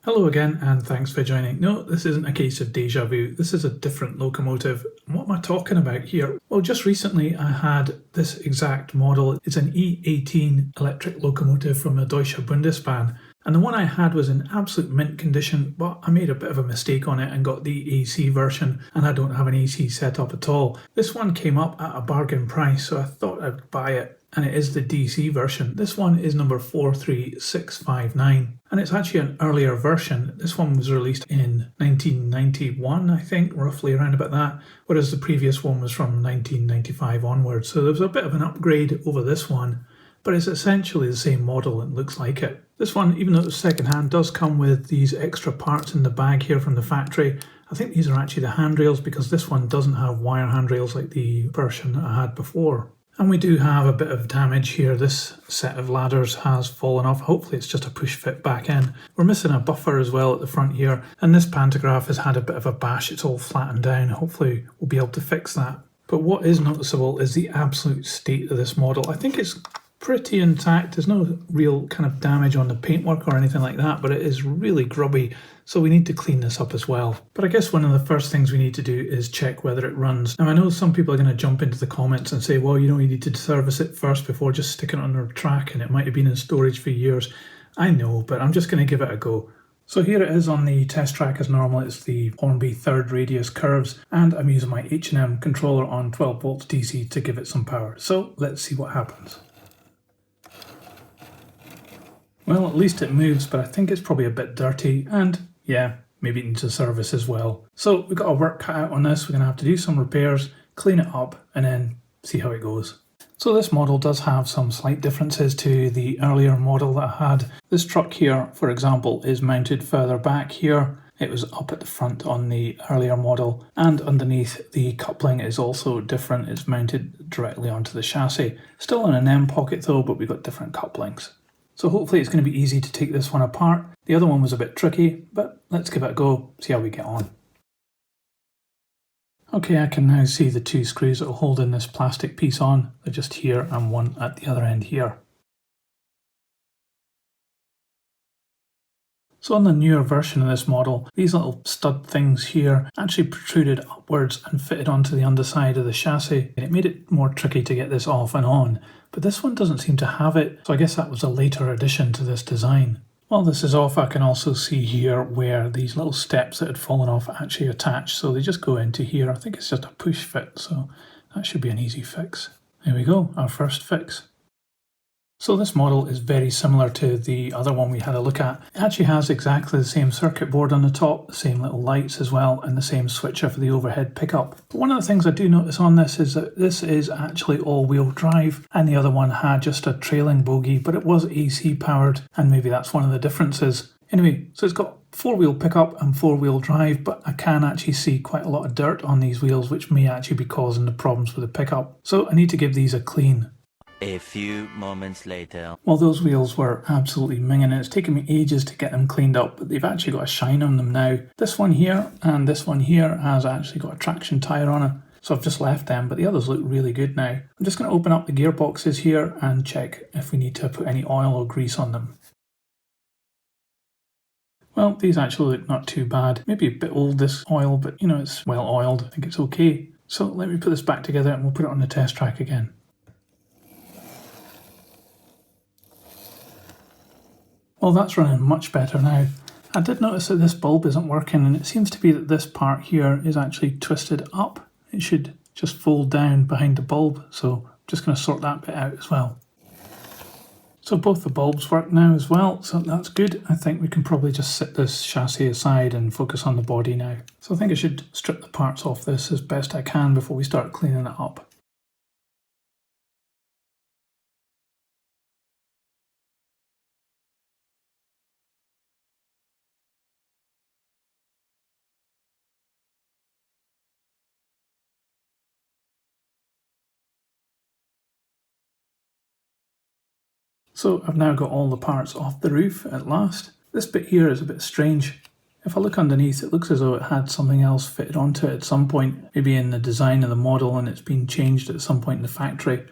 Hello again, and thanks for joining. No, this isn't a case of deja vu. This is a different locomotive. What am I talking about here? Well, just recently I had this exact model. It's an E18 electric locomotive from the Deutsche Bundesbahn. And the one I had was in absolute mint condition, but I made a bit of a mistake on it and got the AC version, and I don't have an AC set up at all. This one came up at a bargain price, so I thought I'd buy it. And it is the DC version. This one is number 43659, and it's actually an earlier version. This one was released in 1991, I think, roughly around about that, whereas the previous one was from 1995 onwards. So there's a bit of an upgrade over this one, but it's essentially the same model and looks like it. This one, even though it's second-hand, does come with these extra parts in the bag here from the factory. I think these are actually the handrails, because this one doesn't have wire handrails like the version that I had before. And we do have a bit of damage here. This set of ladders has fallen off. Hopefully it's just a push fit back in. We're missing a buffer as well at the front here. And this pantograph has had a bit of a bash. It's all flattened down. Hopefully we'll be able to fix that. But what is noticeable is the absolute state of this model. I think it's pretty intact. There's no real kind of damage on the paintwork or anything like that, but it is really grubby. So we need to clean this up as well. But I guess one of the first things we need to do is check whether it runs. Now I know some people are going to jump into the comments and say, well, you need to service it first before just sticking it on a track, and it might have been in storage for years. I know, but I'm just going to give it a go. So here it is on the test track as normal. It's the Hornby third radius curves, and I'm using my H&M controller on 12 volts DC to give it some power. So let's see what happens. Well, at least it moves, but I think it's probably a bit dirty, and yeah, maybe it needs a service as well. So we've got our work cut out on this. We're going to have to do some repairs, clean it up, and then see how it goes. So this model does have some slight differences to the earlier model that I had. This truck here, for example, is mounted further back here. It was up at the front on the earlier model, and underneath the coupling is also different. It's mounted directly onto the chassis. Still in an M pocket though, but we've got different couplings. So hopefully it's going to be easy to take this one apart. The other one was a bit tricky, but let's give it a go, see how we get on. Okay, I can now see the two screws that will hold in this plastic piece on. They're just here and one at the other end here. So on the newer version of this model, these little stud things here actually protruded upwards and fitted onto the underside of the chassis. And it made it more tricky to get this off and on, but this one doesn't seem to have it, so I guess that was a later addition to this design. While this is off, I can also see here where these little steps that had fallen off actually attach, so they just go into here. I think it's just a push fit, so that should be an easy fix. There we go, our first fix. So this model is very similar to the other one we had a look at. It actually has exactly the same circuit board on the top, the same little lights as well, and the same switcher for the overhead pickup. But one of the things I do notice on this is that this is actually all-wheel drive, and the other one had just a trailing bogie, but it was AC powered, and maybe that's one of the differences. Anyway, so it's got four-wheel pickup and four-wheel drive, but I can actually see quite a lot of dirt on these wheels, which may actually be causing the problems with the pickup. So I need to give these a clean. A few moments later. Well, those wheels were absolutely minging, and it's taken me ages to get them cleaned up, but they've actually got a shine on them now. This one here and this one here has actually got a traction tyre on it, so I've just left them, but the others look really good now. I'm just going to open up the gearboxes here and check if we need to put any oil or grease on them. Well, these actually look not too bad. Maybe a bit old, this oil, but it's well oiled. I think it's okay. So let me put this back together and we'll put it on the test track again. Well, that's running much better now. I did notice that this bulb isn't working, and it seems to be that this part here is actually twisted up. It should just fold down behind the bulb, so I'm just going to sort that bit out as well. So both the bulbs work now as well, so that's good. I think we can probably just set this chassis aside and focus on the body now. So I think I should strip the parts off this as best I can before we start cleaning it up. So I've now got all the parts off the roof at last. This bit here is a bit strange. If I look underneath, it looks as though it had something else fitted onto it at some point, maybe in the design of the model, and it's been changed at some point in the factory.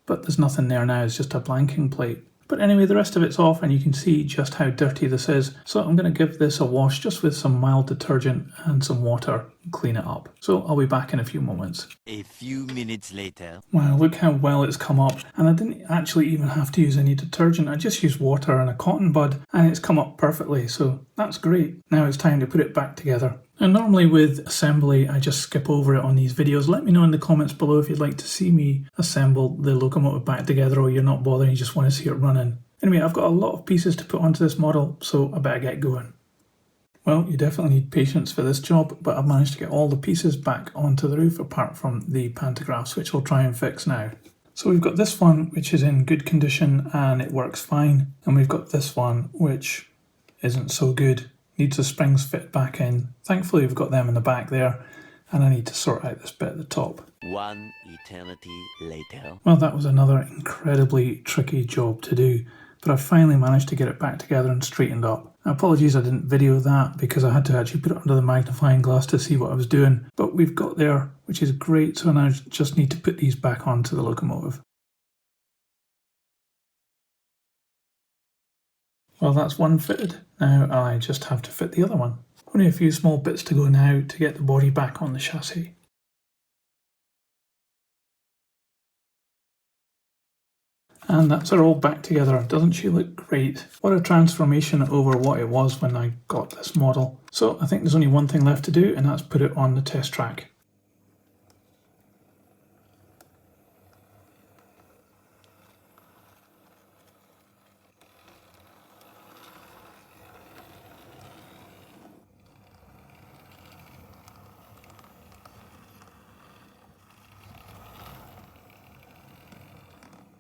But there's nothing there now, it's just a blanking plate. But anyway, the rest of it's off and you can see just how dirty this is. So I'm going to give this a wash just with some mild detergent and some water and clean it up. So I'll be back in a few moments. A few minutes later. Wow, look how well it's come up. And I didn't actually even have to use any detergent. I just used water and a cotton bud and it's come up perfectly. So that's great. Now it's time to put it back together. And normally with assembly, I just skip over it on these videos. Let me know in the comments below if you'd like to see me assemble the locomotive back together, or you're not bothering, you just want to see it running. Anyway, I've got a lot of pieces to put onto this model, so I better get going. Well, you definitely need patience for this job, but I've managed to get all the pieces back onto the roof apart from the pantographs, which I'll try and fix now. So we've got this one, which is in good condition and it works fine. And we've got this one, which isn't so good. Needs the springs fit back in. Thankfully we've got them in the back there, and I need to sort out this bit at the top. One eternity later. Well, that was another incredibly tricky job to do, but I finally managed to get it back together and straightened up. Now, apologies I didn't video that because I had to actually put it under the magnifying glass to see what I was doing, but we've got there, which is great, so now I just need to put these back onto the locomotive. Well, that's one fitted. Now I just have to fit the other one. Only a few small bits to go now to get the body back on the chassis. And that's her all back together. Doesn't she look great? What a transformation over what it was when I got this model. So I think there's only one thing left to do, and that's put it on the test track.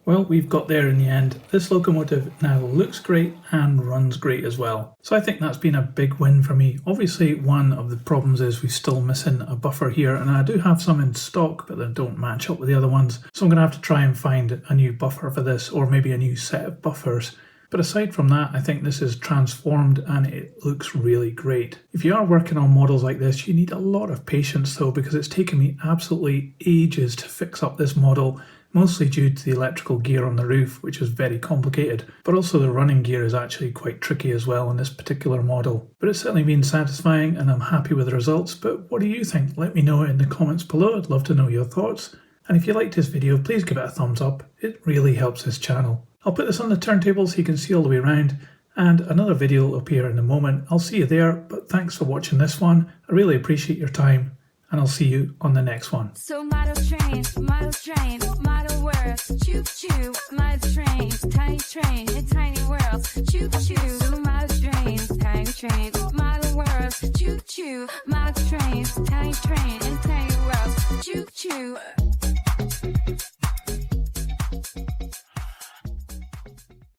Well, we've got there in the end. This locomotive now looks great and runs great as well. So I think that's been a big win for me. Obviously, one of the problems is we're still missing a buffer here, and I do have some in stock, but they don't match up with the other ones. So I'm going to have to try and find a new buffer for this, or maybe a new set of buffers. But aside from that, I think this is transformed and it looks really great. If you are working on models like this, you need a lot of patience though, because it's taken me absolutely ages to fix up this model. Mostly due to the electrical gear on the roof, which is very complicated, but also the running gear is actually quite tricky as well on this particular model. But it's certainly been satisfying and I'm happy with the results, but what do you think? Let me know in the comments below, I'd love to know your thoughts. And if you liked this video, please give it a thumbs up, it really helps this channel. I'll put this on the turntable so you can see all the way around, and another video will appear in a moment. I'll see you there, but thanks for watching this one, I really appreciate your time. And I'll see you on the next one. So model trains, model worlds, choo-choo, model trains, in tiny worlds, choo-choo, model trains, tiny trains, model worlds, choo-choo, model trains, in tiny worlds, choo-choo.